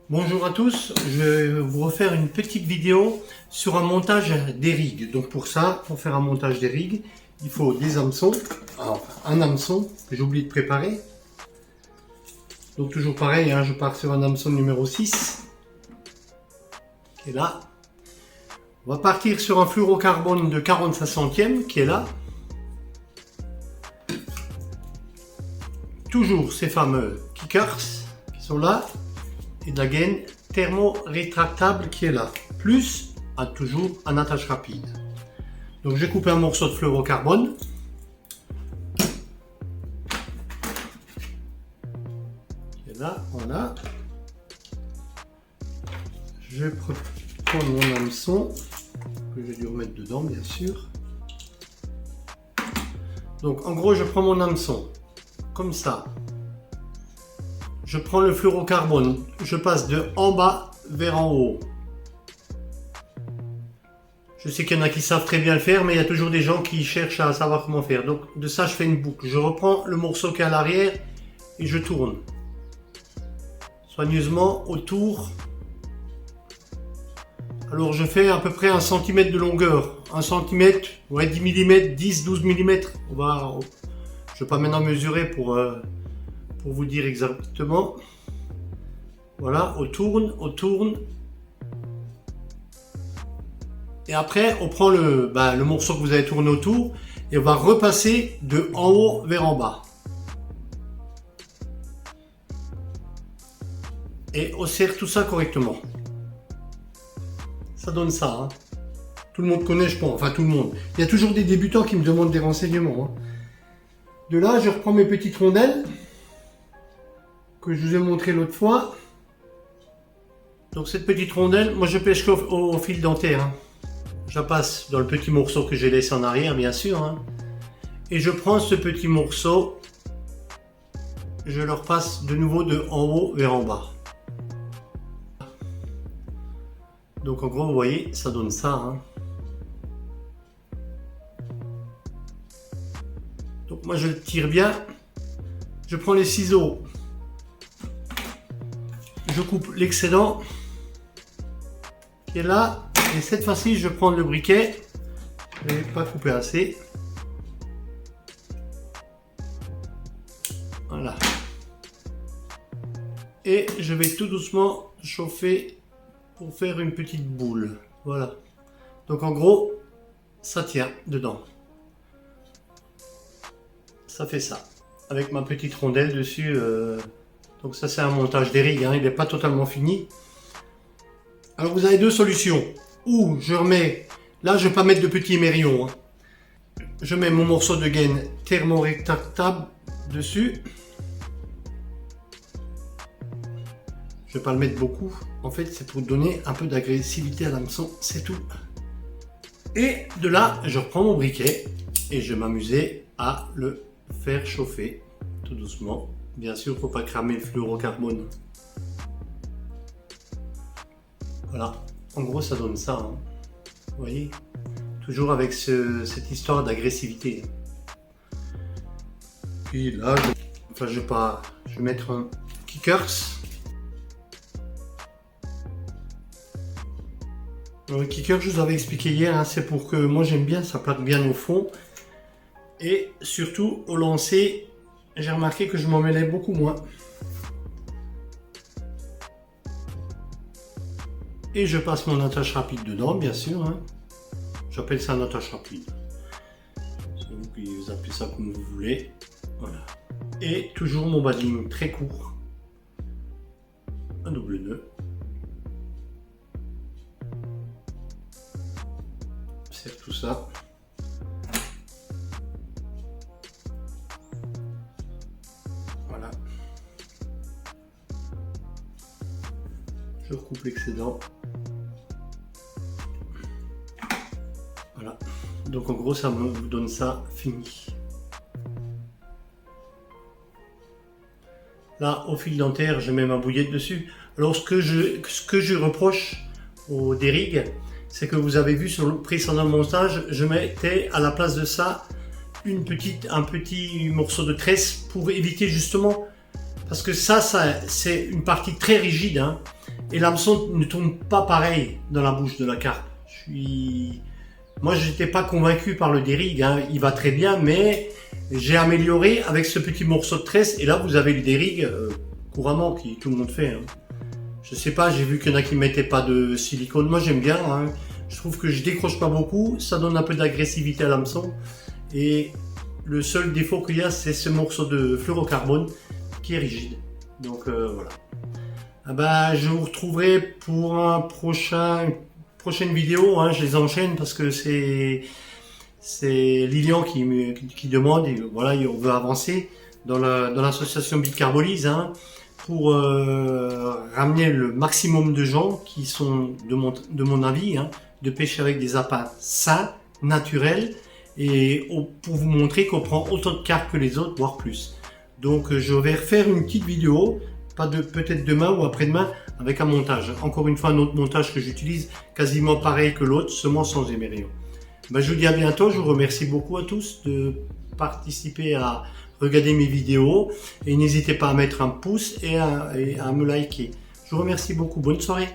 Bonjour à tous, je vais vous refaire une petite vidéo sur un montage des rigues. Donc pour ça, pour faire un montage des rigues, il faut des hameçons, enfin un hameçon que j'ai oublié de préparer. Donc toujours pareil, je pars sur un hameçon numéro 6, qui est là. On va partir sur un fluorocarbone de 45 centièmes, qui est là. Toujours ces fameux kickers qui sont là. Et de la gaine thermo-rétractable qui est là, plus toujours un attache rapide. Donc j'ai coupé un morceau de fluorocarbone. Qui est là, voilà. Je prends mon hameçon, que j'ai dû remettre dedans bien sûr. Donc en gros je prends mon hameçon, comme ça. Je prends le fluorocarbone, je passe de en bas vers en haut. Je sais qu'il y en a qui savent très bien le faire, mais il y a toujours des gens qui cherchent à savoir comment faire. Donc de ça, je fais une boucle. Je reprends le morceau qui est à l'arrière et je tourne soigneusement autour. Alors je fais à peu près 1 cm de longueur. 1 cm, ouais, 10 mm, 10-12 mm. Je ne vais pas maintenant mesurer pour vous dire exactement. Voilà, on tourne. Et après, on prend le morceau que vous avez tourné autour et on va repasser de en haut vers en bas. Et on serre tout ça correctement. Ça donne ça. Tout le monde connaît, je pense. Enfin, tout le monde. Il y a toujours des débutants qui me demandent des renseignements. De là, je reprends mes petites rondelles que je vous ai montré l'autre fois. Donc cette petite rondelle, moi je pêche au fil dentaire. Je la passe dans le petit morceau que j'ai laissé en arrière, bien sûr. Et je prends ce petit morceau, je le repasse de nouveau de en haut vers en bas. Donc en gros, vous voyez, ça donne ça. Donc moi je le tire bien. Je prends les ciseaux. Je coupe l'excédent qui est là et cette fois-ci je prends le briquet, je n'ai pas coupé assez, voilà, et je vais tout doucement chauffer pour faire une petite boule, voilà. Donc en gros ça tient dedans, ça fait ça avec ma petite rondelle dessus. Donc ça c'est un montage des rigues, il n'est pas totalement fini. Alors vous avez deux solutions. Ou je remets, là je ne vais pas mettre de petits émerillons. Je mets mon morceau de gaine thermo-rétractable dessus. Je ne vais pas le mettre beaucoup. En fait c'est pour donner un peu d'agressivité à l'hameçon, c'est tout. Et de là je reprends mon briquet et je vais m'amuser à le faire chauffer tout doucement. Bien sûr, il ne faut pas cramer le fluorocarbone. Voilà, en gros ça donne ça. Vous voyez, toujours avec cette histoire d'agressivité. Puis là, je vais mettre un kickers. Le kicker, je vous avais expliqué hier, c'est pour que moi j'aime bien, ça plate bien au fond. Et surtout au lancer, j'ai remarqué que je m'en mêlais beaucoup moins. Et je passe mon attache rapide dedans, bien sûr. J'appelle ça un attache rapide. C'est vous qui vous appelez ça comme vous voulez. Voilà. Et toujours mon bas de ligne très court. Un double nœud. Serre tout ça. Voilà. Je recoupe l'excédent. Voilà. Donc en gros, ça me donne ça fini. Là, au fil dentaire, je mets ma bouillette dessus. Alors ce que je reproche aux dérigues, c'est que vous avez vu sur le précédent montage, je mettais à la place de ça un petit morceau de tresse pour éviter justement, parce que ça c'est une partie très rigide, Et l'hameçon ne tourne pas pareil dans la bouche de la carpe. Moi, je n'étais pas convaincu par le dérigue, hein. Il va très bien, mais j'ai amélioré avec ce petit morceau de tresse. Et là, vous avez le dérigue couramment, qui tout le monde fait, hein. Je sais pas, j'ai vu qu'il y en a qui mettaient pas de silicone. Moi, j'aime bien, hein. Je trouve que je décroche pas beaucoup. Ça donne un peu d'agressivité à l'hameçon. Et le seul défaut qu'il y a, c'est ce morceau de fluorocarbone qui est rigide. Donc voilà. Ah bah, je vous retrouverai pour un prochaine vidéo, hein. Je les enchaîne parce que c'est Lilian qui demande, et voilà, on veut avancer dans l'association Bicarbolise, hein, pour ramener le maximum de gens qui sont, de mon avis, hein, de pêcher avec des appâts sains, naturels, et pour vous montrer qu'on prend autant de carpes que les autres, voire plus. Donc je vais refaire une petite vidéo, peut-être demain ou après-demain, avec un montage. Encore une fois, un autre montage que j'utilise quasiment pareil que l'autre, seulement sans émerillon. Ben, je vous dis à bientôt, je vous remercie beaucoup à tous de participer à regarder mes vidéos. Et n'hésitez pas à mettre un pouce et à me liker. Je vous remercie beaucoup, bonne soirée.